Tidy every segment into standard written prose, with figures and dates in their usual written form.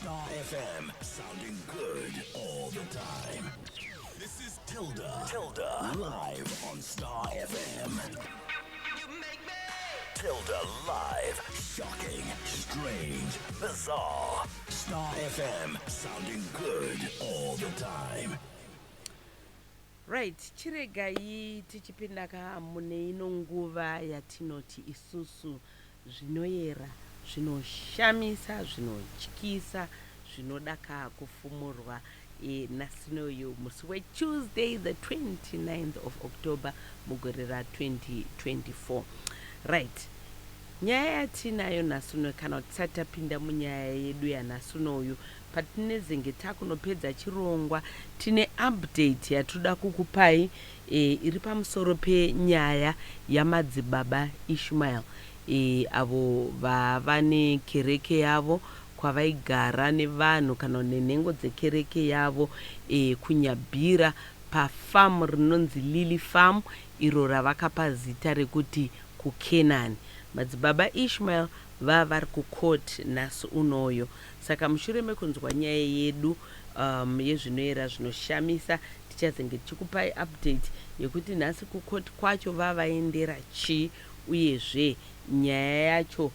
Star FM, sounding good all the time. This is Tilder live on Star FM. Tilder live, shocking, strange, bizarre. Star FM, sounding good all the time. Right, chiregai tichipinda mune ino nguva yatinoti isusu zvinoyera, zvinoshamisa, zvinotyisa, zvinodaka kufumurwa nasinoyo musi weTuesday the 29th of October mugore ra2024. Right. Nyaya yatinayo nasuno kana tisatapinda munyaya yedu yanasunoyu patinezenge takunopedza chirongwa tine update yatoda kukupai iri pamusoro penyaya yamadzibaba Ishmael avo vane kereke yavo kwavaigara nevanhu kana nenhengo dzekereke yavo kunyabhira pafamu rinonzi Lily Farm iro ravakapa zita rekuti kuKenani. Madzibaba Ishmael vari kucourt nhasi unoyo. Saka mushure mekunzwa nyaya yedu yezvinoyera zvinoshamisa tichazenge tichikupai update yekuti nhasi kucourt kwacho vavaendera chii uyezve nyaya yacho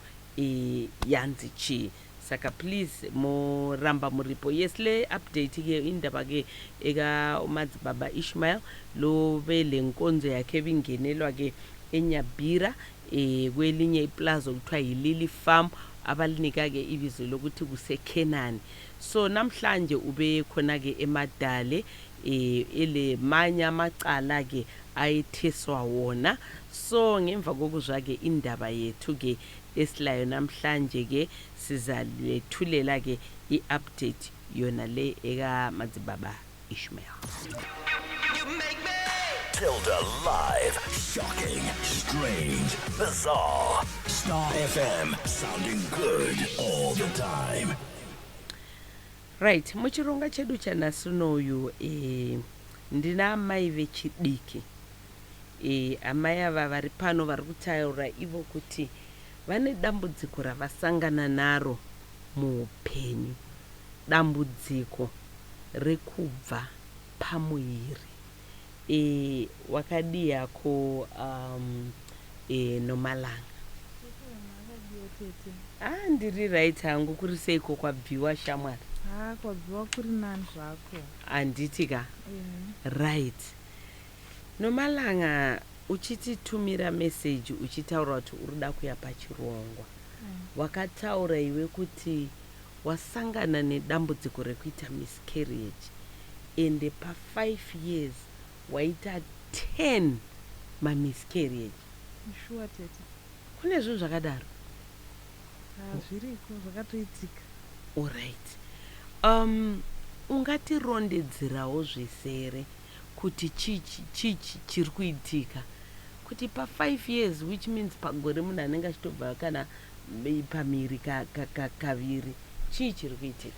yanzi chii. Saka please moramba muripo. Yes, le update ke indaba ke eka madzibaba Ishmael love lenkonzo yakhe vingenelwa ke enyabhira kwelinye iplaza okuthiwa yiLily Farm abalinika ke ibizo lokuthi kuseKenani. So namhlanje ube khona ke emadale ele manya amacala ke ayetheswa wona. So ngemva kokuzwa ke indaba yethu ke esilayo namhlanje ke sizalethulela ke iupdate yona le eka madzibaba Ishmael. Tilder live, shocking, strange, bizarre. Star FM, sounding good all the time. Right, muchironga chedu chanasunoyu ndina amai vechidiki. Amai ava vari pano vari kutaura ivo kuti vane dambudziko ravasangana naro muupenyu. Dambudziko rekubva pamuviri. Wakadi yako nomalanga. Ndiri right hangu kuri seiko kwabviwa shamwari. Kwabviwa kuri nani zvako. Anditika. Right. Nomalanga uchititumira message uchitaura kuti urida kuya pachirongwa. Wakataura iwe kuti wasangana nedambudziko rekuita miscarriage ende pa 5 years waita 10 miscarriage. Sure tete. Kune zvinhu zvakadaro? Zviriko zvakatoitika. All right. Ungatirondedzerawo zvesere kuti chichi chiri kuitika kuti pa 5 years, which means pagore munhu anenge achitobva kana pamiri kaviri, chii chiri kuitika?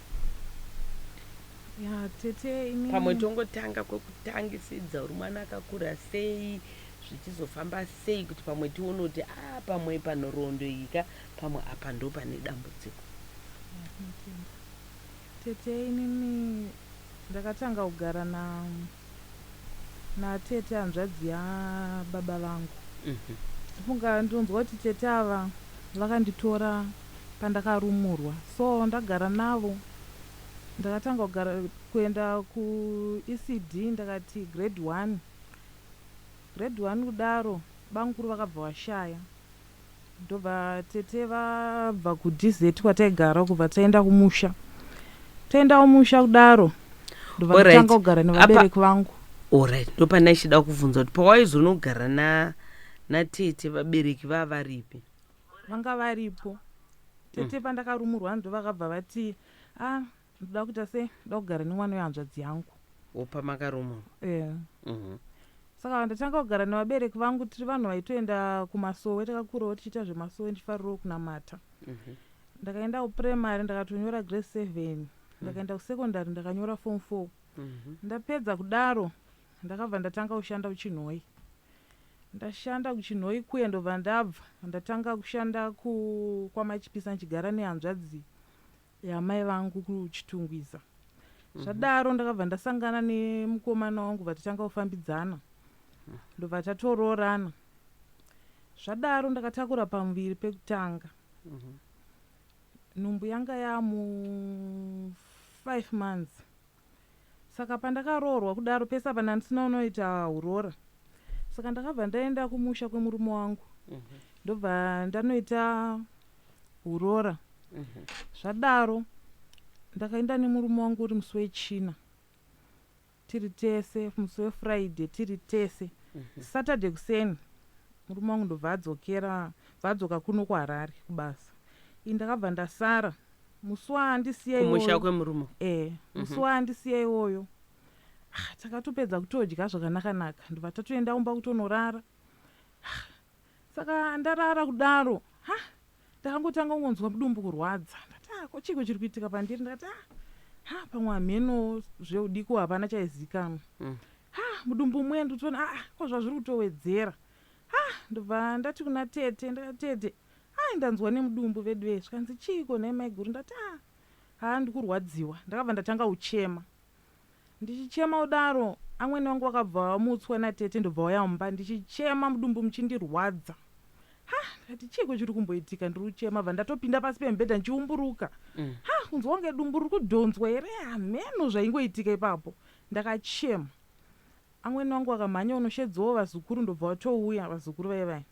Tete ini pamwe tongotanga kwekutangisidza uri mwana akakura sei zvichizofamba sei kuti pamwe tione kuti pamwe panorondo ika pamwe apa ndo pane dambudziko. Tete inini ndakatanga kugara na tete hanzvadzi yababa vangu. Funga ndonzwa kuti tete ava vakanditora pandakarumurwa, so ndagara navo. Ndakatanga kugara kuenda kuECD ndakati grade 1 kudaro bankuru vakabva vashaya, ndobva tete vabva kuDZ kwataigara kubva taenda kumusha kudaro ndobva ndakatanga kugara nevabereki vangu. Alright, ndopana ichida kubvunza kuti pawaizonogara na tete vabereki varipi? Vanga varipo. Tete pandakarumurwa ndo vakabva vati ndoda kuita sei, ndoda kugara nemwana wehanzvadzi yangu. Pamakarumurwa? Saka ndatanga kugara nevabereki vangu, tiri vanhu vaitoenda kumasowe, takakurawo tichiita zvemasowe ndifariro kunamata. Ndakaenda kuprimary ndakatonyora grade 7, ndakaenda kusekondari ndakanyora form 4. Ndapedza kudaro ndakabva ndatanga kushanda kuchinhoi. Ndashanda kuchinhoi kuye ndobva ndabva ndatanga kushanda kwamachipisa nchigara nehanzvadzi yamai vangu kuchitungwiza. Zvadaro ndakabva ndasangana nemukomana wangu vatitanga kufambidzana ndobva tatororana. Zvadaro ndakatakura pamuviri pekutanga. Nhumbu yanga yamu 5 months. Saka pandakaroorwa kudaro pese apa ndandisina unoita urora. Saka ndakabva ndaenda kumusha kwemurume wangu ndobva ndanoita urora. Zvadaro ndakaenda nemurume wangu uri musi wechina tiri tese, musi weFriday tiri tese. Saturday kuseni murume wangu ndobva adzoka kuno kuHarare kubasa. Ndakabva ndasara musi waandisiya kumusha kwemurume. Musi waandisiya iwoyo takatopedza kutodya zvakanaka ndobva tatoenda umba kutonorara. Saka ndarara kudaro ndakangotanga kungonzwa mudumbu kurwadza. Ndati ko chiko chiri kuitika pandiri. Ndakati pamwe hamheno zveudiko hapana chaizikanwa. Mudumbu umwe ndotona ko zvazviri kutowedzera. Ndobva ndati kuna tete, ndakati ndanzwa nemudumbu vedu veshe. Kanzi chiko nai mai guru. Ndati ndikurwadziwa. Ndakabva ndatanga kuchema. Ndichichema udaro amweni wangu wakabva wamutswa natete ndobva wayamba ndichichema mudumbu muchindirwadza. Ndati chiko chiri kumboitika ndiri kuchema. Bva ndatopinda pasi pemubhedha ndichiumburuka. Kunzwa kunge dumbu riri kudhonzwa here hameno zvaingoitika ipapo. Ndakachema. Amweni wangu wakamhanya unoshedzawo vazukuru ndobva watouya vazukuru vaivai.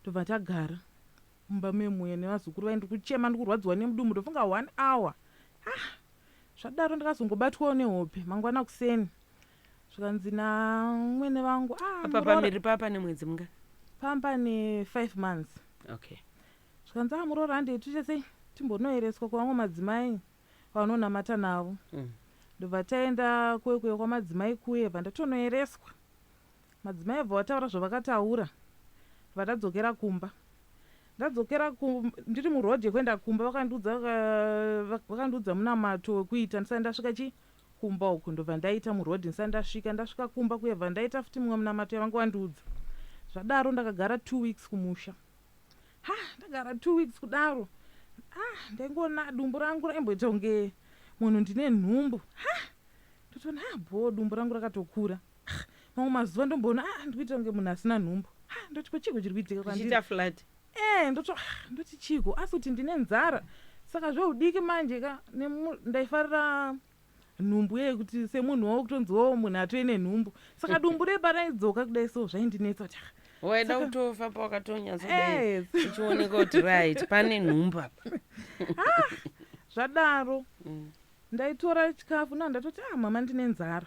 Ndobva tagara mumba memuya nevazukuru vai ndiri kuchema ndiri kurwadziwa nemudumbu ndofunga 1 hour. Zvadaro ndakazongobatwawo nehope mangwana kuseni. Zvikanzi namwene vangu apa pamiri papa nemwedzi munga pamba ne5 months. Okay. Zvikanzi muroora handei tichese timbonoereswa kwavamwe madzimai vanonamata navo. Ndobva taenda kwekweyo kwamadzimai kuye bva ndatonoereswa. Madzimai bva vataura zvavakataura. Bva tadzokera kumba. Ndadzokera ndiri murodhi kwenda kumba vakandiudza munamato wekuita ndisati ndasvika kumba uku. Ndobva ndaita murodhi ndisati ndasvika kumba kuye bva ndaita futi mumwe munamato yavanga vandiudza. Zvadaro ndakagara 2 weeks kumusha. Ndagara 2 weeks kudaro. Ndaingona dumbu rangu raimboita kunge munhu ndine nhumbu. Ndotona dumbu rangu rakatokura. Mamwe mazuva ndomboona ndikuita kunge munhu asina nhumbu. Ndoti ko chiko chiri kuitika kwandiri. Chita flat. Ndoti chiko asi kuti ndine nzara. Saka zveudiki manje ndaifarira nhumbu yekuti semunhu wawo kutonziwawo munhu atoine nhumbu. Saka dumbu repa raidzoka kudai so zvaindinetsa kuti waida kutofamba wakatonyazodai uchioneka kuti right pane nhumbu apa. Zvadaro ndaitora chikafu ndatoti mama ndine nzara.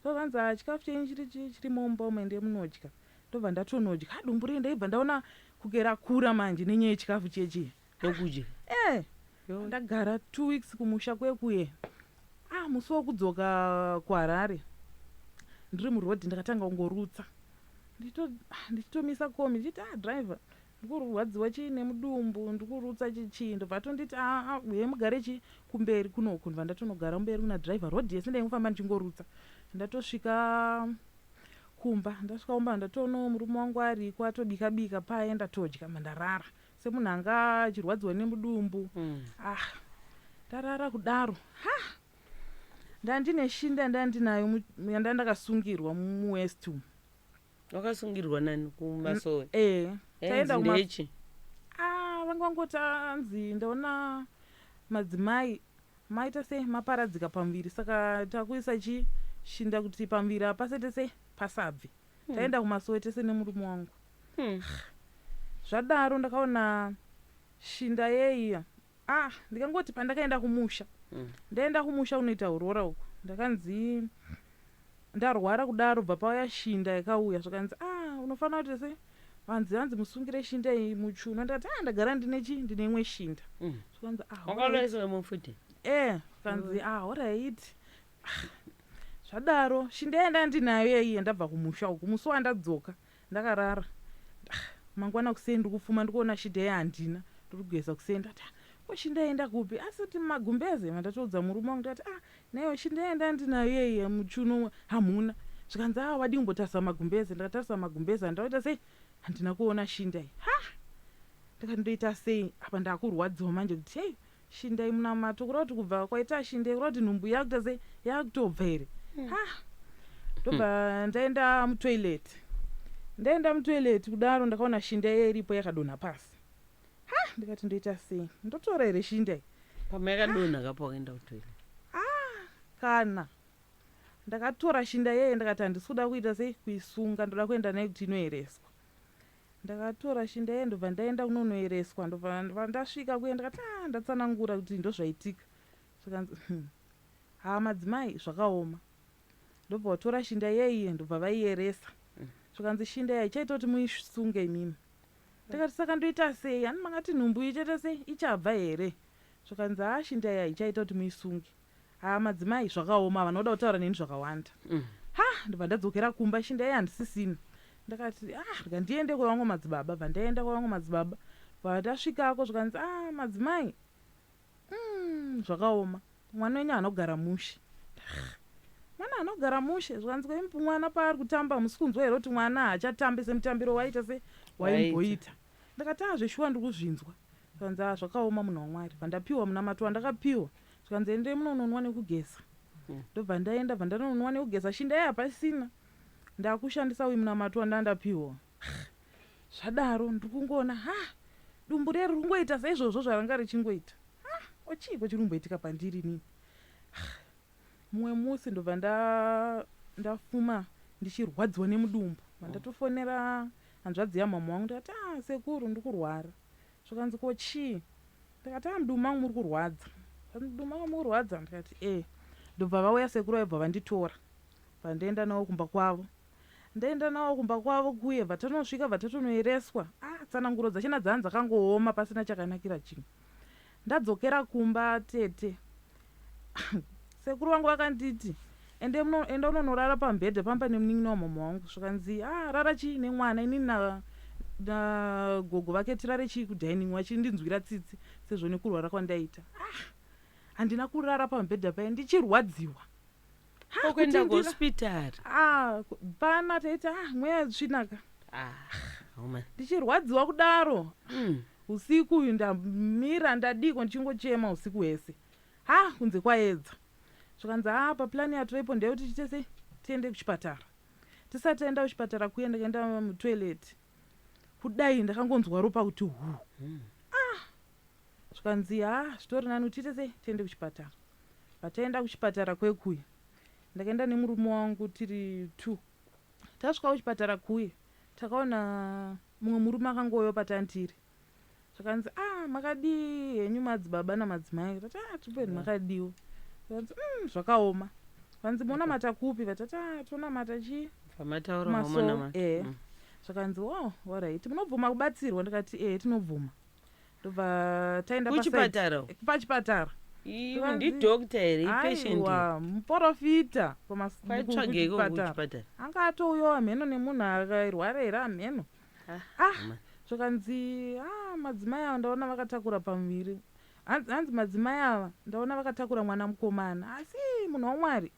Ndovanza chikafu chenyu chiri mumba umaende munodya. Ndobva ndatonodya. Dumbu rei ndaibva ndaona kugera kura manje nenyaya yechikafu chechi yokudya. Ndagara 2 weeks kumusha kwekuye. Musi wokudzoka kuHarare ndiri murodhi ndakatanga kungorutsa. Ndichitomisa komi ndichiti driver ndikurwadziwa chiine mudumbu ndikurutsa chichi. Ndobva atonditi uye mugare kumberi kunoku. Ndobva ndatonogara kumberi kuna driver rodhi yese ndaingofamba ndichingorutsa. Ndatosvika kumba. Ndasvika kumba ndatoona murume wangu ariko atobika paye ndatodya mandarara semunhu anga achirwadziwa nemudumbu. Ndarara kudaro. Ndandine shinda ndandinayo yandandakasungirwa muWest. Wakasungirwa nani kumasowe? Taenda kumachi. Vanga vangotanzi ndaona madzimai maita se maparadzika pamuviri saka takuisa shinda kuti pamuviri apasete se pasabve. Taenda kumasowe tese nemurume wangu. Zvadaro ndakaona shinda yeiya. Ndikangoti pandakaenda kumusha. Ndaenda kumusha unoita urora uko. Ndakanzi ndarwara kudaro bva pauya shinda yakauya zvakanzi unofanira kuti se hanzi musungire shinda iyi muchiuno. Ndati ndagara ndine imwe shinda. Zvakanzi wakaloiswa mufuti. Zvakanzi alright. Zvadaro shinda yenda ndinayo iyi ndabva kumusha uko. Musi wandadzoka ndakarara. Mangwana kuseni ndikufuma ndikuona shinda yandina. Ndiri kugeza kuseni ndati shinda yenda kupi asi kuti magumbeze mandatoudza murume wangu ndati nayo shinda yenda ndinayo iyi muchiuno hamuna. Zvikanzi wadi kumbotarisa magumbeze. Ndakatarisa magumbeze ndaita sei handina kuona shinda iyi. ndikati ndoita sei apa ndakurwadziwa manje kuti hei shindai munamato kureva kuti kubva kwaita shindai kureva kuti nhumbu yakuita sei yakutobva here ndobva ndaenda mutoilet kudaro ndakaona shindai ye iripo yakadonha pasi ndikati ndoita sei ndotora here shindai pamayakadonha kapo wakaenda kutoilet kana ndakatora shinda yeye ndikati handisikuda kuita sei kuisunga ndoda kuenda nayo kuti inoereswa ndakatora shinda yeye ndobva ndaenda kunonoereswa ndobva ndasvika kuye ndikati ndatsanangura kuti ndozvaitika zvikanzi madzimai zvakaoma ndobva watora shinda yeye ndobva vaieresa zvikanzi shinda yeye ichaita kuti muisunge imimi ndikati saka ndoita sei hani makati nhumbu ichaita sei ichabva here zvikanzi shinda yeye ichaita kuti muisunge madzimai zvakaoma vanoda kutaura neni zvakawanda ndobva ndadzokera kumba shinda yeye handisisina ndakati ndiende kwavangu madzibaba bvandaenda kwavangu madzibaba vandasvikako zvikanzi madzimai zvakaoma mwana wenyu anogara mushe mwana anogara mushe zvikanzi kwaimupi mwana paari kutamba musikunzwa here kuti mwana haachatambe semutambiro waita se waimboita ndakati zveshuwa ndiri kuzvinzwa zvikanzi zvakaoma munhu wamwari vandapiwa munamato wandakapiwa zvikanzi endei munononwa nekugeza ndobva ndaenda bvandanononwa nekugeza shinda yeye hapasina ndakushandisa uyu munamato wandandapiwa zvadaro ndiri kungoona dumbu reri rungoita saizvozvo zvaranga richingoita chiiko chiri kumboitika pandiri nini mumwe musi ndobva ndafuma ndichirwadziwa nemudumbu vandatofonera hanzvadzi yamama wangu ndikati sekuru ndiri kurwara zvikanzi ko chii ndikati mudumbu mangu muri kurwadza mudumbu mangu muri kurwadza ndikati ndobva vauya sekuru vaibva vanditora vandaenda navo kumba kwavo ndaenda navo kumba kwavo kuye vatanosvika vatatonoereswa tsananguro dzachena dzanzi dzakangooma pasina chakanakira chimwe ndadzokera kumba tete sekuru vangu vakanditi enda unonorara pamubhedha pamba nemunin'ina wamama wangu zvikanzi rara chii nemwana inini na gogo vake tirare chii kudhaining vachindinzwira tsitsi sezvo nekurwara kwandaita handina kurara pamubhedha paye ndichirwadziwa okuenda kuhospitari pana taiti mweya tsvinaka ndichirwadziwa kudaro usiku uyu ndamira ndadiko ndichingochema usiku hwese kunze kwaedza zvikanzi paplani yatoipo ndeyekuti tichitese tiende kuchipatara tisati taenda kuchipatara kuye ndakaenda mutoilet kudai ndakangonzwa ropa kuti zvikanzi zvitori nani kuti tiitese tiende kuchipatara pataenda kuchipatara kwekuye ndakaenda nemurume wangu tiri 2 tasvika kuchipatara kuye takaona mumwe murume akangoyo patandiri zvikanzi makadii henyu madzibaba namadzimai tati tipeni makadiwo zvikanzi zvakaoma vanzi monamata kupi vatati tonamata chii pamataura zvikanzi alright munobvuma kubatsirwa ndikati tinobvuma ndobva taenda pachipatara ndidokta here ipatient muprofita pachipatara anga atouyawo mheno nemunhu akarwara here amheno zvikanzi madzimai ava ndaona vakatakura pamuviri hanzi madzimai ava ndaona vakatakura mwana mukomana asi munhu wamwari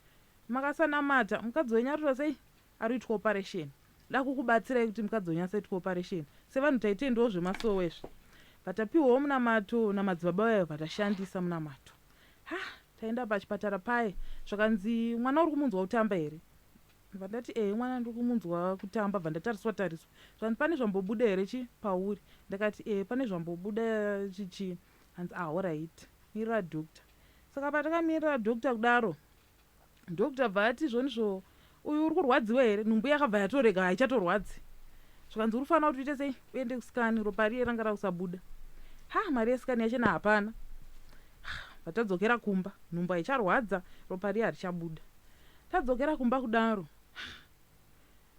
makasanamata mukadzi wenyu arikuita sei ari kuitwa operation da kukubatsirai kuti mukadzi wenyu asaitwa operation sevanhu taitendewo zvemasowezvo vatapiwawo munamato namadzibaba vayo vatashandisa munamato taenda pachipatara paye zvakanzi mwana uri kumunzwa kutamba here vandati mwana ndiri kumunzwa kutamba bvandatariswa zvanzi pane zvambobuda here chi pauri ndakati pane zvambobuda chichii hanzi alright mirira dhokta saka patakamirira dhokta kudaro dhokta bva ati zvonizvo uyu uri kurwadziwa here nhumbu yakabva yatorega haichatorwadzi zvikanzi uri kufanira kuti uite sei uende kusikani ropa riye ranga rakusabuda mari yesikani yachena hapana vatadzokera kumba nhumbu haicharwadza ropa riye harichabuda tadzokera kumba kudaro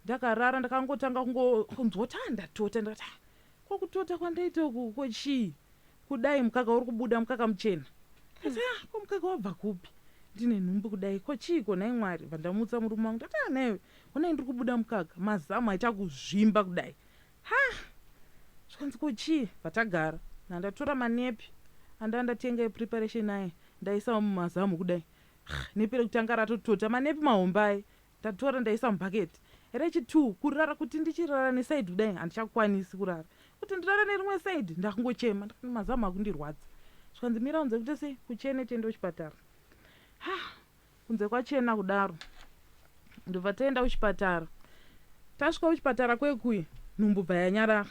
ndakarara ndakangotanga kunzwa kuti ndatota ndakati kwakutota kwandaita uku kochii kudai mukaka uri kubuda mukaka muchena ko mukaka wabva kupi ndine nhumbu kudai kochiiko nai mwari vandamutsa murume wangu ndati newe onai ndiri kubuda mukaka mazamu aita kuzvimba kudai zvikanzi kochii vatagara nandatora manepi andandatenga epreparation aye ndaisa mumazamu kudai nepi rekutanga ratotota manepi mahombai ndatora ndaisa mubhaketi rechi2 kurara kuti ndichirara nesaidi kudai handichakwanisi kurara kuti ndirare nerimwe side ndakungochema mazama kundirwadza zvikanzi mira unze kuti sei kuchene tiende kuchipatara. Kunze kwachena kudaro ndobva taenda kuchipatara. Tasvika kuchipatara kwekuye nhumbu bva yanyarara.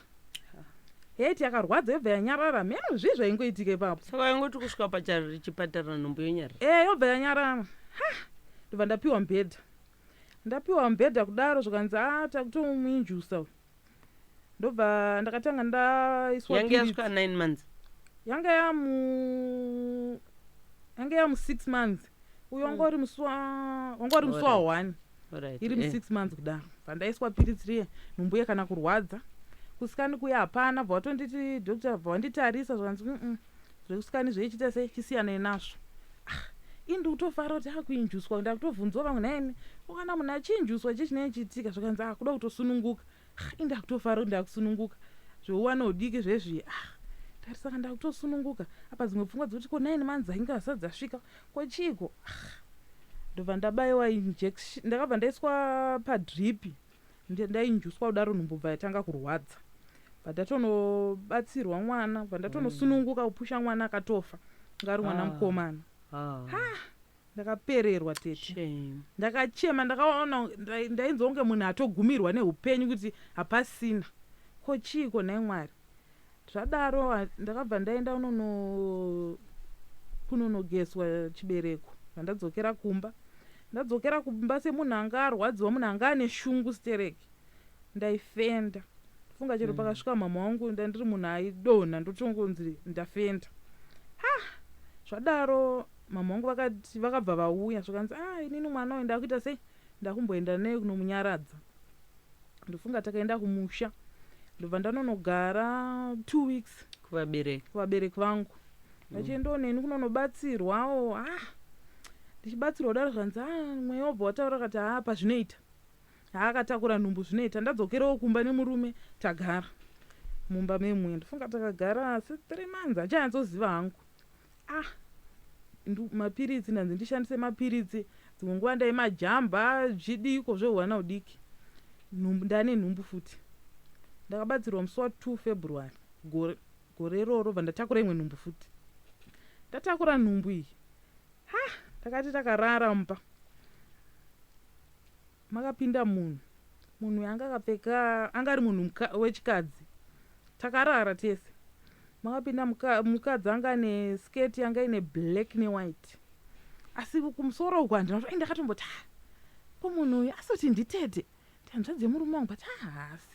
Heti yakarwadza yobva yanyarara. Meno zvii zvaingoitika ipapo. Saka ingoti kusvika pachipatara nhumbu yonyarara. Yobva yanyarara. Ndobva ndapiwa mubhedha. Ndapiwa mubhedha kudaro zvikanzi takutomuinjusa. Ndobva ndakatanga ndaiswa yange yasvika 9 months. Yange yamu 6 months. Uyo wangori musi wa 1 iri mu 6 months kudaro. Pandaiswa piritsi riye nhumbu ye kana kurwadza. Kusikani kuya hapana bva watonditi doctor bva wanditarisa zvanzi zvekusikani zveichita sei chisiyana nazvo. Indi kutofara kuti akuinjuswa ndakutovhunzwa vamwe naini ukana munhu achinjuswa chichinei chiitika zvakanzi kuda kutosununguka. Indi akutofara ndakusununguka zveuwana udiki zvezvi tarisaka ndakutosununguka apa dzimwe pfungwa dzekuti ko 9 months ainge asati dzasvika kochiko. Ndobva ndabayiwa injection ndakabva ndaiswa padripi ndainjuswa kudaro nhumbu bva yatanga kurwadza. Ndatonobatsirwa mwana bva ndatonosununguka kupusha mwana akatofa ngari mwana mukomana. Ndakapererwa tete. Ndakachema ndakaona ndainzonge munhu atogumirwa neupenyu kuti hapasina kochiko naye Mwari. Zvadaro ndakabva ndaenda kunonogeswa chibereko. Ndadzokera kumba. Ndadzokera kumba semunhu anga arwadziwa munhu anga ane shungu stereki. Ndaifenda. Funga chero pakasvika mama wangu ndandiri munhu aidonha ndotongonzi ndafenda. Zvadaro mama wangu vakabva vauya zvakanzi inini mwana waenda kuita sei ndakumboenda naye kunomunyaradza. Ndofunga takaenda kumusha. Ndobva ndanonogara 2 weeks kuvabereki vangu. Ndachiendawo neni kunonobatsirwawo. Ndichibatsirwa kudaro zvanzi mweya wobva wataura kuti pazvinoita. Akatakura nhumbu zvinoita. Ndadzokerawo kumba nemurume tagara mumba memwe. Ndofunga takagara 3 months achanyazoziva hangu. Mapiritsi ndanzi ndishandise mapiritsi. Dzimwe nguva ndaimajamba zvidiko zveuwana udiki. Ndane nhumbu futi. Ndakabatsirwa musi wa2 February gore iroro bva ndatakura imwe nhumbu futi. Ndatakura nhumbu iyi. Takati takarara mumba. Makapinda munhu yanga akapfeka angari munhu wechikadzi. Takarara tese. Makapinda mukadzi anga ane sketi yanga ine black newhite. Asi kumusoro uku handinoti ndakatomboti ko munhu uyu asoti nditete. Hanzvadzi yemurume wangu bati hasi.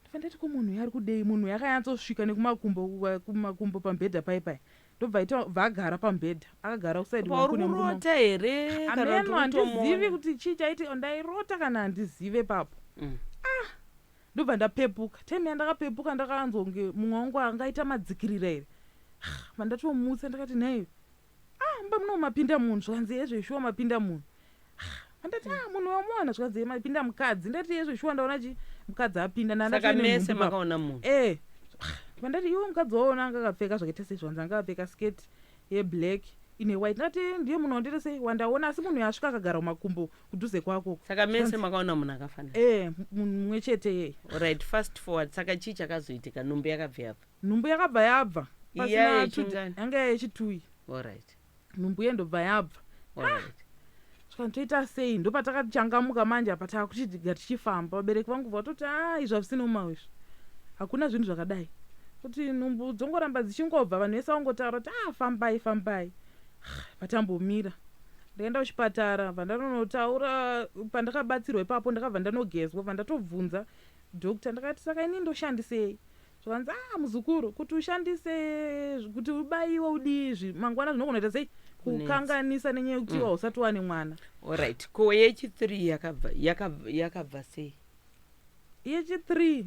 Ndifandati ko munhu uyu ari kudei. Munhu yakanyatsosvika nekumakumbo pambedha paipai. Ndobva vagara pambedha. Akagara kusaidi kwangu nemurume. Urota here kana kuti handizivi kuti chii chaiti ndairota kana handizive papo. Ndobva ndapepuka. Time yandakapepuka ndakanzonge mumwe wangu angaita madzikirira here. Mandatomutsa ndakati nhayo. Mba muno mapinda munhu zvanzi yezve shuwa mapinda munhu. Ndati munhu wamuona zvanzi mapinda mukadzi. Ndati yezve shuwa ndaona mukadzi apinda nana saka mese makaona munhu. Ndati iwe mukadzi waona anga akapfeka zvakaita sei zvanzi anga akapfeka sketi yeblack ine white. Ndati ndiye munhu wandiri sei wandaona asi munhu yasvika akagara mumakumbo kudhuze kwako. Saka mese makaona munhu akafanana. Munhu mumwe chete yeye. Alright, fast forward. Saka chii chakazoitika? Nhumbu yakabva yabva. Nhumbu yakabva yabva. Iya yechingani. Yanga yechitui. Alright. Nhumbu yendobva yabva. Alright. Toita sei ndopatakachangamuka manje apa takuti tichifamba. Vabereki vangu vatoti izvi hazvisina umawizvi. Hakuna zvinhu zvakadai. Kuti nhumbu dzongoramba dzichingobva vanhu vese vangotaura kuti fambai. Patambomira. Ndaenda kuchipatara vandanotaura pandakabatsirwa ipapo ndakabva ndanogezwa vandatobvunza dokta ndakati saka ini ndoshandisei. Zvanzi muzukuru kuti ushandise kuti ubayiwe udizvi mangwana zvinogona kuita sei kukanganisa nenyaya yekuti usati wane mwana. Alright. Ko yechi3 yakabva sei? Yechi3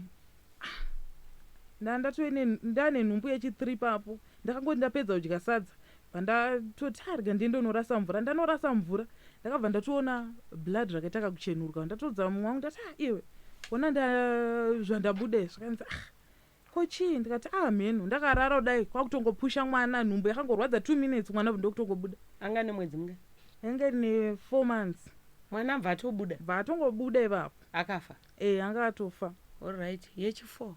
ndane nhumbu yechi3 papo ndakangoti ndapedza kudya sadza vandatoti arga ndiendonorasa mvura. Ndanorasa mvura ndakabva ndatoona blood rakataka kuchenuruka. Ndatodza mumwe wangu ndati iwe ona zvandabude zvakanzi ko chii. Ndikati mhenu ndakarara kudai kwakutongopusha mwana nhumbu yakangorwadza 2 minutes mwana ndokutongobuda. Anga nemwedzi munga? Anga ne 4 months. Mwana bva atobuda ipapo. akafa. Anga atofa. Alright, yechi4.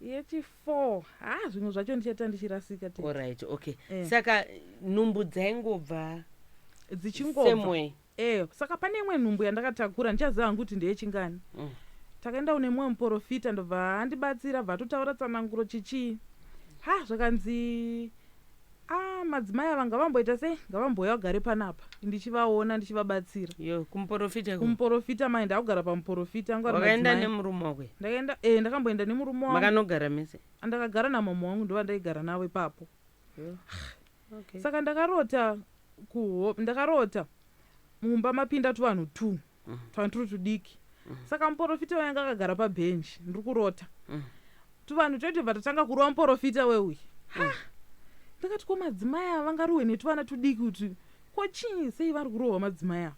Yechi4. Zvimwe zvacho ndichata ndichirasika. Alright, okay. Saka nhumbu dzaingobva dzichingobva. Saka pane imwe nhumbu yandakatakura ndichaziva hangu kuti ndeyechingani. Takaenda une mumwe muprofita ndobva andibatsira bva totaura tsananguro chichi. Zvakanzi madzimai ava ngavamboita sei, ngavambouya vagare panapa ndichivaona ndichivabatsira. Kumuprofita mai ndakugara pamuprofita. Wakaenda nemurume wakwe? Ndakamboenda nemurume wangu. Makanogara mese? Ndakagara namama wangu ndova ndaigara nawe ipapo. Saka ndakarota mumba mapinda tuvanhu 2 turi tudiki. Saka muprofita wanga akagara pabhenji ndiri kurota. Tuvanhu toiti vatatanga kurova muprofita weuyu. Ndakati ko madzimai ava vangarohwe netuvana tudiki kuti ko chii sei vari kurohwa madzimai ava.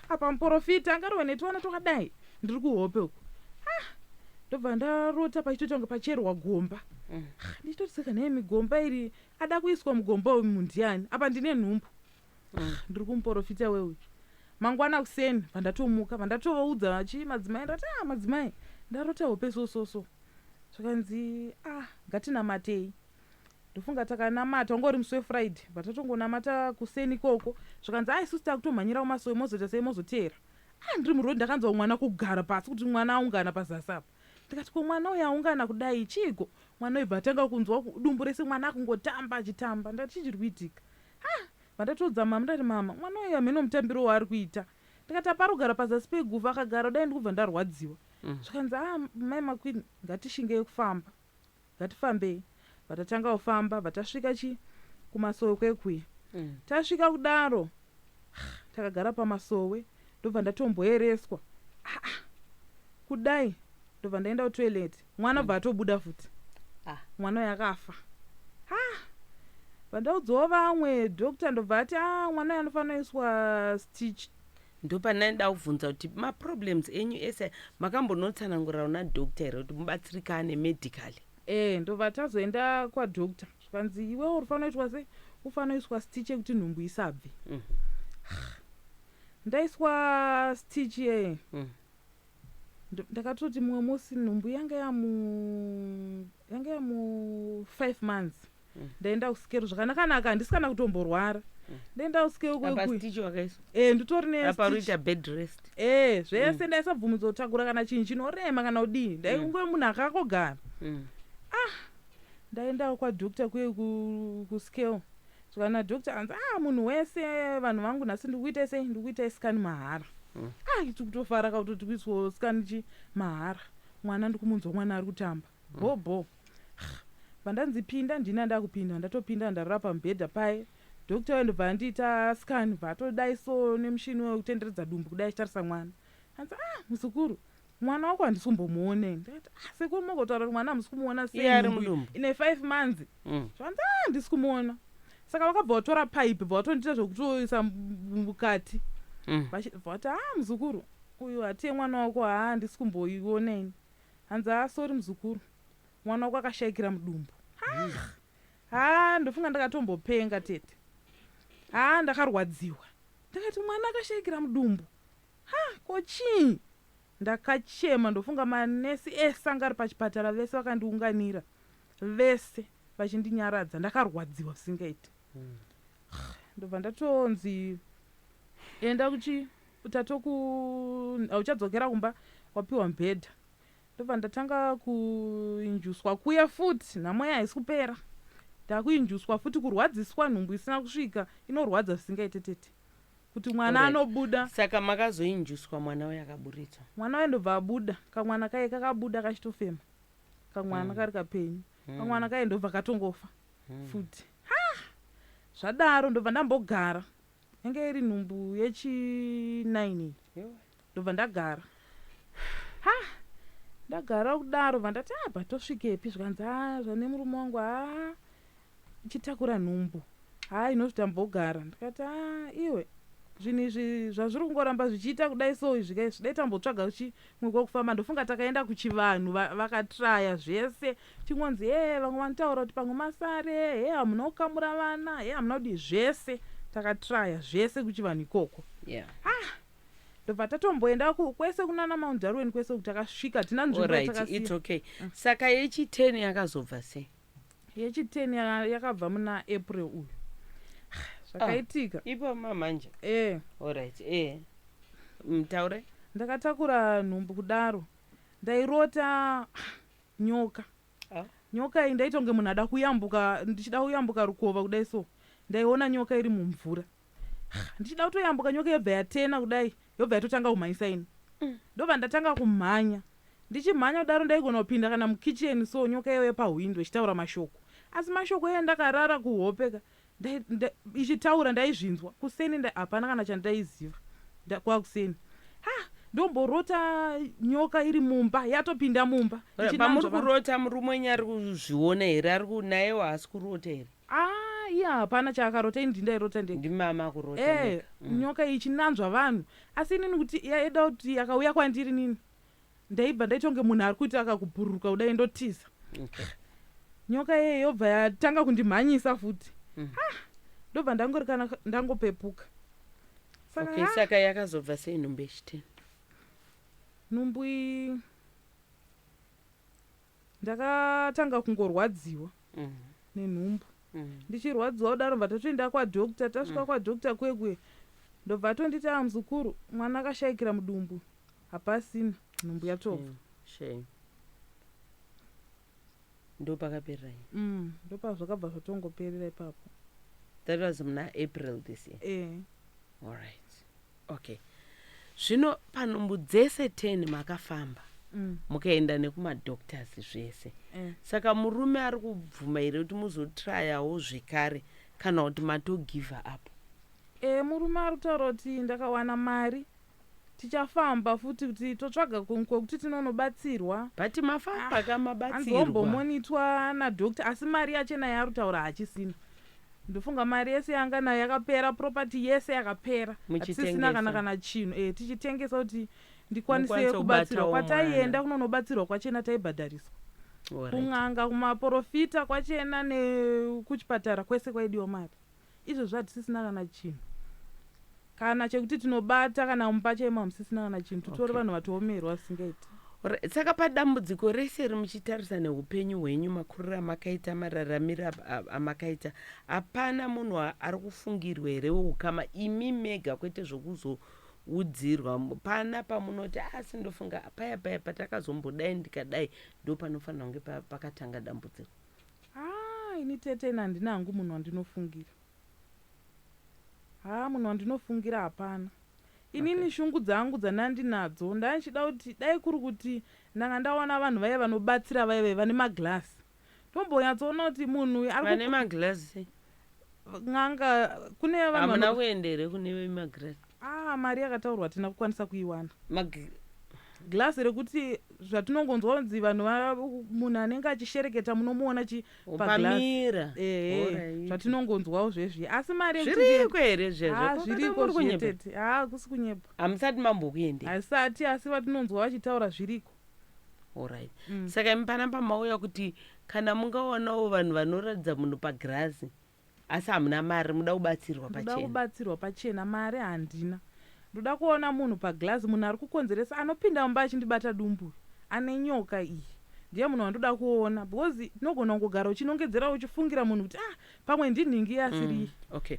Apa muprofita angarohwe netuvana twakadai ndiri kuhope uku. Ndobva ndarota pachitoita kunge pacherwa gomba. Ndichitoti saka nei migomba iri ada kuiswa mugomba uyu mundiani. Apa ndine nhumbu. Ndiri kumuprofita weuyu. Mangwana kuseni vandatomuka vandatovaudza vachi madzimai ndati madzimai ndarota hope sososo. Zvakanzi ngatinamatei. Ndofunga takanamata ungori musi weFriday vatatongonamata kuseni koko. Zvakanzi isusu takutomhanyira kumasowe mozoita sei mozoteera. Ndiri murodi ndakanzwa mwana kugara pasi kuti mwana aungana pazasi apa. Ndikati ko mwana uyu aungana kudai chiko. Mwana uyu bvatanga kunzwa dumbu rese mwana akungotamba achitamba. Ndati chichiri kuitika. Vandatodza mama ndati mama mwana uyu hameno mutambiro waari kuita. Ndikati apari kugara pazasi peguva akagara dai ndikubva ndarwadziwa. Zvakanzi mai makwini ngatishingei kufamba. Ngatifambei. Vatatanga kufamba vatasvika kumasowe kwekuya. Tasvika kudaro takagara pamasowe ndobva ndatomboereswa. Kudai ndobva ndaenda kutoilet. Mwana bva atobuda futi. Mwana uyu akafa. Vandaudzawo vamwe dhokita ndobva ati mwana uyu anofanira kuiswa stitch. Ndopanaenda kuvhunza kuti maproblems enyu ese makambonotsanangurira una dhokita here kuti mubatsirikane medically? Ndobva tazoenda kwadhokita. Zvakanzi iwewo unofanira kuitwa sei? Ufanira kuiswa stitch yekuti nhumbu isabve. Ndaiswa stitch yeye. Ndakatoti mumwe musi nhumbu yanga yamu 5 months. Ndaenda kusikero zvakanaka handisikana kutomborwara. Ndaenda kusikero kwekuyi. Stitch wakaiswa? Nditori ne apa ruita bed rest. Zvese ndaisabvumidza kutakura kana chinhu chinorema kana kudii. Ndainge munhu akakogara. Ndaenda kwadhokita kuye kusikero. Zvakana dhokita anzi munhu wese vanhu vangu nhasi ndikuita sei? Ndikuita scan mahara. Iti kutofara kautoti kuiswa scan mahara. Mwana ndikumunzwa mwana ari kutamba. Bho. Vandanzipinda ndina ndakupinda ndatopinda ndarara pamubhedha pai. Dhokita wendobva andiita scan vatodai so nemushini wekutenderedza dumbu kudai chitarisa mwana. Anzi muzukuru mwana wako handisumbomuonei. Ndakati sekuru mogotaura kuti mwana hamusi kumuona sei ine 5 months. Zvanzi handisi kumuona. Saka vakabva vatora paipi bva vatondiita zvekutoisa mukati. Vati muzukuru uyu hatiye mwana wako handisi kumboionei. Hanzi sori muzukuru mwana wako akashayikira mudumbu. Ndofunga ndakatombopenga tete. Ndakarwadziwa. Ndakati mwana akashayikira mudumbu. Ko chii? Ndakachema ndofunga manesi ese anga ari pachipatara vese vakandiunganira. Vese vachindinyaradza ndakarwadziwa zvisingaiti. Ndobva ndatonzi enda uchadzokera kumba wapiwa mubhedha. Ndobva ndatanga kuinjuswa kuya futi namweya haisi kupera. Ndakuinjuswa futi kurwadziswa nhumbu isina kusvika inorwadza zvisingaite tete. Kuti mwana anobuda. Saka makazoinjuswa mwana uyu akaburitsa? Mwana uyu ndobva abuda. Kamwana kaye kakabuda kachitofema. Kamwana kari kapenyu. Kamwana kaye ndobva katongofa futi. Zvadaro ndobva ndambogara. Yange iri nhumbu yechi9. Ndobva ndagara. Ndagara kudaro vandati batosvikepi zvakanzi zvane murume wangu chitakura nhumbu. Inozvita mbogara. Ndikati iwe zvinhu izvi zvazviri kungoramba zvichiita kudai so zvidai tambotsvaga chimwe kwekufamba. Ndofunga takaenda kuchivanhu vakatraya zvese chingonzi vamwe vanotaura kuti pamwe masare hamuna kukamura vana hamuna kudii zvese takatraya zvese kuchivanhu ikoko. ndobva tatomboenda kwese kunana Mount Darwin kwese kuti takasvika tina nzvimbo yatakasiya. It's okay. Saka yechi-10 yakazobva sei? Yechi-10 yakabva muna April uyu. Zvakaitika. Ipo mamanje. Alright. Mtaure? Ndakatakura nhumbu kudaro. Ndairota nyoka. Nyoka iyi ndaitonge munhu ada kuyambuka, ndichida kuyambuka rukova kudai so. Ndaiona nyoka iri mumvura. Ndichida kutoyambuka nyoka yobva yatena kudai, yobva yatotanga kumhanyisa ini. Ndobva ndatanga kumhanya. Ndichimhanya kudaro ndaigona kupinda kana mukicheni so nyoka iyoyo pahwindo ichitaura mashoko. Asi mashoko iye ndakarara kuhopeka. Ichitaura ndaizvinzwa. Kuseni hapana kana chandaiziva. Kwakuseni. Ndomborota nyoka iri mumba, yatopinda mumba. Pamuri kurota murume wenyu ari kuzviona here, ari kunayewo haasi kurota here? Iye hapana chaakarota, ini ndairota ndega. Ndimama kurota. Nyoka iyi ichinanzva vanhu. Asi inini kuti yaida kuti yakauya kwandiri nini. Ndaibva ndaitonge munhu ari kuita akakubhururuka kudai ndotiza. Nyoka iye yobva yatanga kundimhanyisa futi. Ndobva ndangori kana ndangopepuka. Saka yakazobva sei nhumbu yechi-10? Nhumbu iyi ndakatanga kungorwadziwa nenhumbu. Ndichirwadziwa kudaro bva tatoenda kwadhokita, tasvika kwadhokita kwekwe ndobva tonditi muzukuru mwana akashayikira mudumbu, hapasina, nhumbu yatobva. Ndopakaperera iyi? Ndopazvakabva zvatongoperera ipapo. That was muna April this year? Alright. Okay. Zvino panhumbu dzese 10 makafamba. Mukaenda nekumadoctors zvese. Saka murume ari kubvuma here kuti muzotrayawo zvekare kana kuti matogive up? Murume ari kutaura kuti ndakawana mari tichafamba futi kuti totsvaga kwekuti tinonobatsirwa. But mafamba kamabatsirwa. Hanzombomonitwa nadhokita asi mari yachena yaari kutaura hachisina. Ndofunga mari yese yanga nayo yakapera, property yese yakapera. Hatisina kana chinhu. Tichitengesa kuti ndikwanise kubatsirwa. Kwataienda kunonobatsirwa kwachena taibhadhariswa. Kun'anga, kumaprofita kwachena nekuchipatara kwese kwaidiwa mari. Izvozvo hatisisina kana chinhu. Kana chekuti tinobata kana mupa chema musisina kana chinhu. Tutori vanhu vatoomerwa singaiti. Saka padambudziko rese rimuchitarisa neupenyu hwenyu, makuriro amakaita, mararamiro amakaita, hapana munhu ari kufungirwa here weukama imi mega kwete zvokuzoudzirwa? Pana pamunoti sindofunga paya patakazombodai ndikadai ndo panofanira kunge pakatanga dambudziko? Ini tete handina hangu munhu wandinofungira. Munhu wandinofungira hapana. Inini shungu dzangu dzandinadzo ndaichida kuti dai kuri kuti ndanga ndaona vanhu vaya vanobatsira vaya vane maglasi. Ndombonyatsoona kuti munhu vane maglasi ng'anga kune vanhu hamuna kuendere kune maglasi. Mari yakataurwa tina kukwanisa kuiwana. Glasi rekuti zvatinongonzwa kunzi vanhu munhu anenge achishereketa munomuona pamira. Zvatinongonzwawo zvezvi. Asi mari zviriko here zvezvo? Zviriko zvetete. Kusi kunyepa. Hamusati mambokuende? Hasati, asi vatinonzwa vachitaura zviriko. Alright. Saka panapa mauya kuti kana mungaonawo vanhu vanoratidza munhu pagirasi asi hamuna mari, muda kubatsirwa pachena? Muda kubatsirwa pachena, mari handina. Ndoda kuona munhu paglass, munhu ari kukonzeresa anopinda mumba achindibata dumbu, ane nyoka iyi. Ndiye munhu wandoda kuona because tinogona kungogara uchinongedzera uchifungira munhu kuti pamwe ndinhingi asiri. Okay.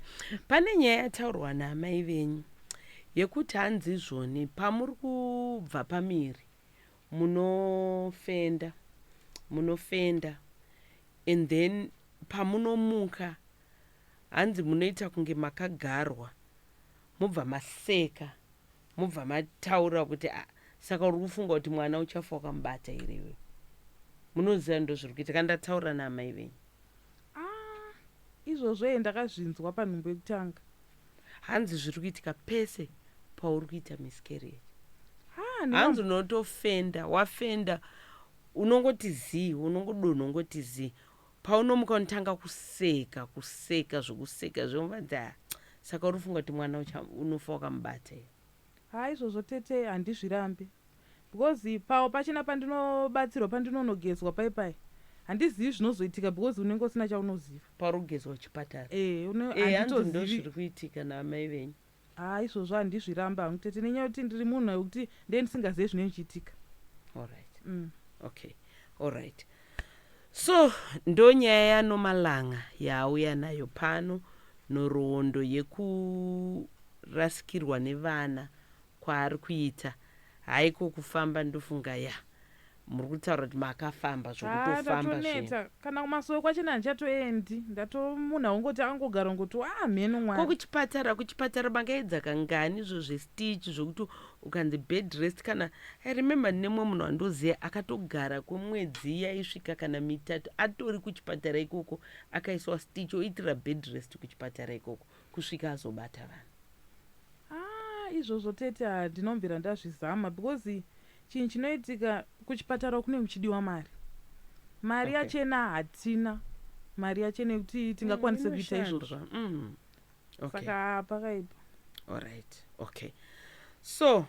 Pane nyaya yataurwa namai venyu yekuti hanzi zvoni pamuri kubva pamiri munofenda and then pamunomuka hanzi munoita kunge makagarwa, mubva maseka, mubva mataura kuti saka uri kufunga kuti mwana uchafa wakamubata irewe. Munoziva ndo zviri kuita kandataura namai venyu? Izvozvo ndakazvinzwa panhumbu yekutanga. Hanzi zviri kuitika pese pauri kuita miscarriage. Hanzi unotofenda, wafenda unongoti zii, unongodonha ungoti zii. Paunomuka unotanga kuseka zvokuseka zvomubata. Saka uri kufunga kuti mwana unofa wakamubata iwe. Izvozvo tete handizvirambi. Because pawo pachina pandinobatsirwa pandinonogezwa paipai. Handizivi zvinozoitika because unenge usina chaunoziva. Pauri kugezwa kuchipatara. Handitozivi. Ndo zviri kuitika namai venyu. izvozvo handizviramba hangu tete nenyaya yekuti ndiri munhu wekuti ndendisingazivi zvinochiitika. Alright. Okay. Alright. So ndo nyaya yanomalanga yauya nayo pano noroondo yekurasikirwa nevana kwaari kuita. Haiko kufamba ndofunga muri kutaura kuti makafamba zvokutofamba ndatoneta kana kumasoro kwachena handichatoendi munhu ungoti angogara ngoti mheno mwari. Kuchipatara bangaedza kangani izvo zvestitch zvokuti ukanzi bed rest kana I remember nemwe munhu wandoziva akatogara kwemwedzi yaisvika kana mitatu atori kuchipatara ikoko akaiswa stitch oitira bed rest kuchipatara ikoko kusvika azobata vanhu. Izvozvo tete handinomvera ndazvizama because chinhu chinoitika kuchipatara kune muchidiwa mari yachena hatina mari yachena yekuti tingakwanise kuita izvozvo. Saka pakaipa. Alright. Okay. So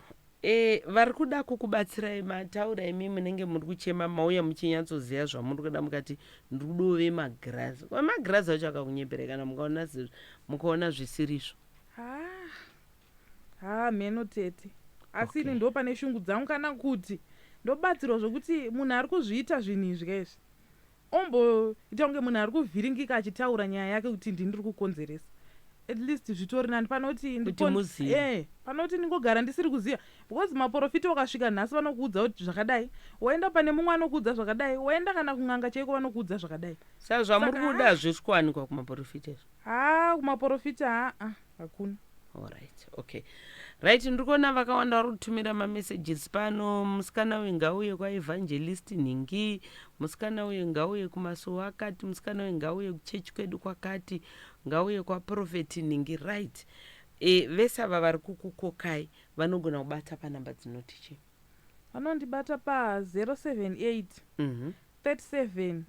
vari kuda kukubatsirai mataura imi munenge muri kuchema mauya muchinyatsoziva zvamuri kuda mukati ndiri kudove magirazi. Magirazi acho akakunyepera kana mukaona zvisirizvo. Mheno tete asi ini ndo pane shungu dzangu kana kuti ndobatsirwa zvokuti munhu ari kuzviita zvinhu izvi izvi omboita kunge munhu ari kuvhiringika achitaura nyaya yake kuti ndiri kukonzeresa at least zvitori nani panoti panoti ndingogara ndisiri kuziva because maprofita wakasvika nhasi vanokuudza kuti zvakadai woenda pane mumwe anokuudza zvakadai woenda kana kun'anga chaiko vanokuudza zvakadai. Saka zvamuri kuda zvesikuwanikwa kumaprofita izvo? Kumaprofita hakuna. Alright. Okay. Right, ndiri kuona vakawanda vari kutumira mamessages pano. Musikana uyu ngauye kwaevangelist Ningi, musikana uyu ngauye kumasuo akati, musikana uyu ngauye kuchechi kwedu kwakati, ngauye kwaprofeti Ningi. Right. Vese ava vari kukukokai vanogona kubata panhamba dzinoti chi? Vanondibata pa 078 37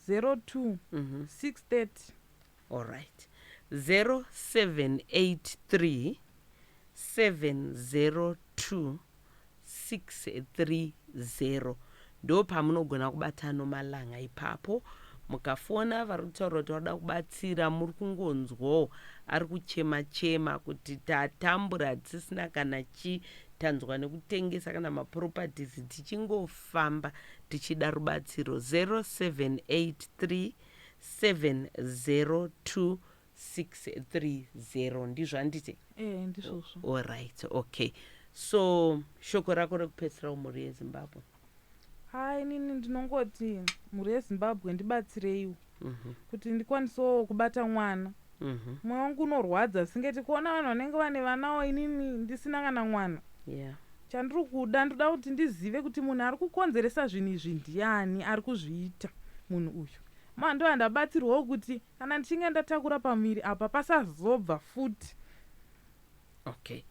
02 630. Alright. 0783 702 630 ndo pamunogona kubata nomalanga ipapo mukafona vari kutaura kuti vada kubatsira muri kungonzwawo ari kuchema kuti tatambura dzisina kana tanzwa nekutengesa kana maproperties tichingofamba tichida rubatsiro 0783 702 630 ndizvo handiti? Ndizvozvo. Alright. Okay. So shoko rako rekupedzisira mhuri yeZimbabwe? Inini ndinongoti mhuri yeZimbabwe ndibatsireiwo kuti ndikwanisewo kubata mwana. Mwoyo wangu unorwadza singeti kuona vanhu vanenge vane vanawo inini ndisina kana mwana. Chandiri kuda ndoda kuti ndizive kuti munhu ari kukonzeresa zvinhu izvi ndiani ari kuzviita munhu uyu. Ndo handabatsirwawo kuti kana ndichinge ndatakura pamuviri apa pasazobva futi. Okay.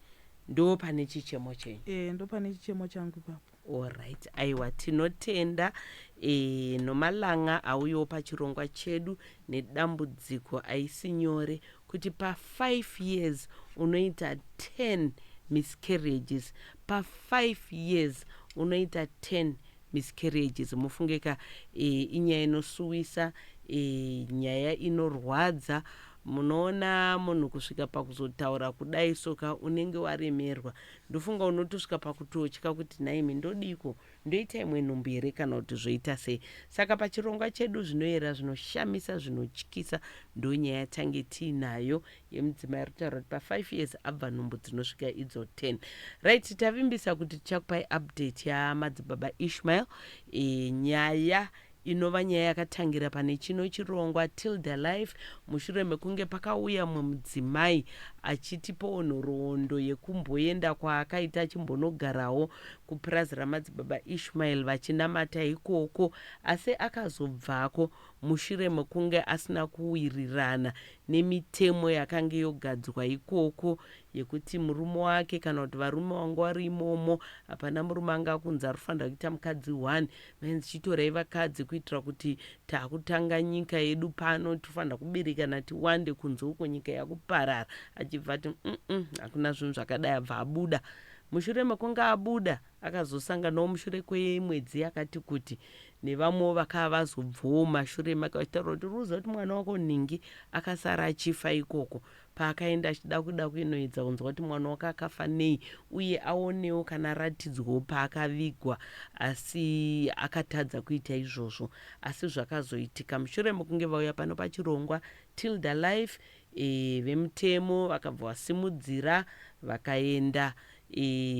Ndo pane chichemo chenyu? Ndo pane chichemo changu ipapo. Alright. Aiwa tinotenda nomalanga auyo pachirongwa chedu nedambudziko aisi nyore kuti pa 5 years unoita 10 miscarriages. Pa 5 years unoita 10 miscarriages. Mufungeka inyaya inosuwisa, nyaya inorwadza. Munoona munhu kusvika pakuzotaura kudai soka unenge waremerwa. Ndofunga unotosvika pakutotya kuti naimi ndodiko ndoita imwe nhumbu here kana kuti zvoita sei. Saka pachirongwa chedu zvinoyera zvinoshamisa zvinotyisa ndo nyaya tange tiinayo yemudzimai ari kutaura kuti pa 5 years abva nhumbu dzinosvika idzo 10. Right, tavimbisa kuti tichakupai update yamadzibaba Ishmael. Nyaya inova nyaya yakatangira pane chino chirongwa Tilder LIVE mushure mekunge pakauya mudzimai achitipawo nhoroondo yekumboenda kwaakaita chimbonogarawo kupurazi ramadzibaba Ishmael vachinamata ikoko, asi akazobvako mushure mekunge asina kuwirirana nemitemo yakanga yogadzwa ikoko yekuti murume wake kana kuti varume vanga vari imomo hapana murume anga kunzi arifanira kuita mukadzi 1 menzi chitorai vakadzi kuitira kuti taakutanga nyika yedu pano tofanira kuberekana tiwande kunze uko nyika yakuparara. Achibva ati hakuna zvinhu zvakadai, abva abuda. Mushure mekunge abuda akazosanganawo mushure kwemwedzi yakati kuti nevamwewo vakava vazobvawo mashure make vachitaura kuti ruza kuti mwana wako Ningi akasara achifa ikoko, paakaenda achida kuda kuinoedza kunzwa kuti mwana wake akafa nei, uye aonewo kana ratidzwawo paakavigwa, asi akatadza kuita izvozvo. Asi zvakazoitika mushure mekunge vauya pano pachirongwa Tilder LIVE, vemutemo vakabva vasimudzira vakaenda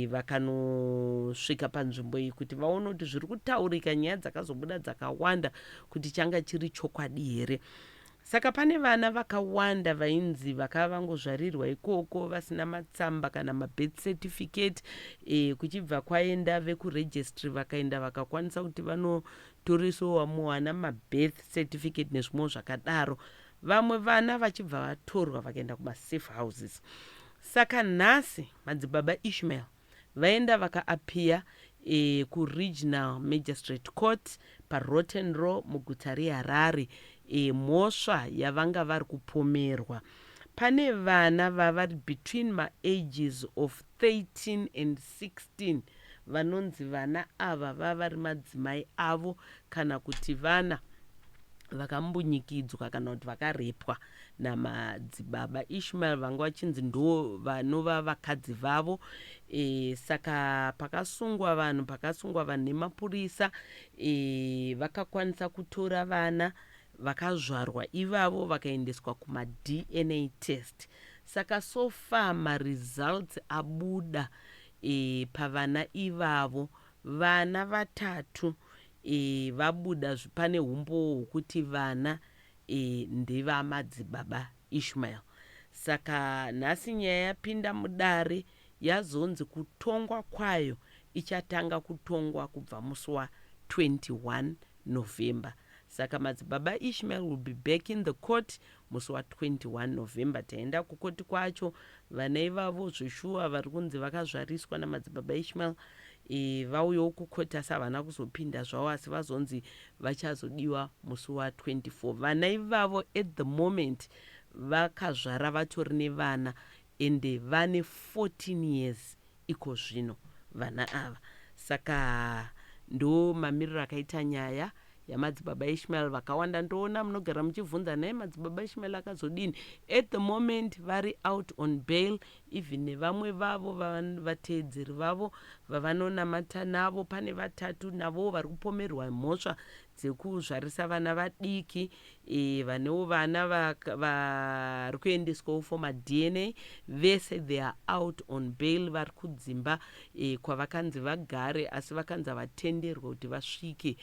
vakanosvika panzvimbo iyi kuti vaone kuti zviri kutaurika nyaya dzakazobuda dzakawanda kuti changa chiri chokwadi here. Saka pane vana vakawanda vainzi vakava vangozvarirwa ikoko vasina matsamba kana mabirth certificate, kuchibva kwaenda vekuregistry vakaenda vakakwanisa kuti vanotorisawo vana mabirth certificate nezvimwewo zvakadaro. Vamwe vana vachibva vatorwa vakaenda kumasafe houses. Saka nhasi madzibaba Ishmael vaenda vakaapiya kuregional magistrate court paRotten Row muguta reHarare, mhosva yavanga vari kupomerwa. Pane vana vavari between maages of 13 and 16 vanonzi vana ava vavari madzimai avo kana kuti vana vakambunyikidzwa kana kuti vakarepwa namadzibaba Ishmael vanga vachinzi ndo vanova vakadzi vavo. Saka pakasungwa vanhu nemapurisa, vakakwanisa kutora vana vakazvarwa ivavo vakaendeswa kuma-DNA test. Saka so far results abuda pavana ivavo, vana vatatu vabuda pane umbo hwokuti vana ndevamadzibaba Ishmael. Saka nhasi nyaya yapinda mudare, yazonzi kutongwa kwayo ichatanga kutongwa kubva musi wa21 November. Saka madzibaba Ishmael will be back in the court musi wa21 November. Taenda kukoti kwacho, vana ivavo zveshuwa vari kunzi vakazvariswa namadzibaba Ishmael vauyawo kukoti asi havana kuzopinda zvavo, asi vazonzi vachazodiwa musi wa24. Vana ivavo at the moment vakazvara vatori nevana ende vane 14 years iko zvino vana ava. Saka ndo mamiriro akaita nyaya yamadzibaba Ishmael. Vakawanda ndoona munogara muchivhunza naye madzibaba Ishmael akazodini. At the moment vari out on bail, even nevamwe vavo vateedzeri vavo vavanonamata navo pane vatatu navo vari kupomerwa mhosva dzekuzvarisa vana vadiki, vanewo vana vari kuendeswawo for maDNA. Vese they are out on bail, vari kudzimba kwavakanzi vagare, asi vakanzi havatenderwa kuti vasvike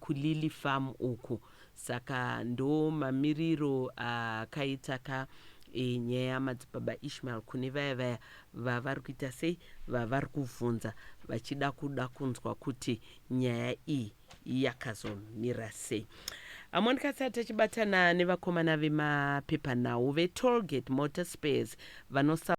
kuLily Farm uku. Saka ndo mamiriro akaita nyaya yamadzibaba Ishmael kune vaya vavari kuita sei, vavari kuvhunza vachida kuda kunzwa kuti nyaya iyi yakazomira sei. Amonikasati tachibatana nevakomana vemapepanhau veTollgate Motor Spares vanosa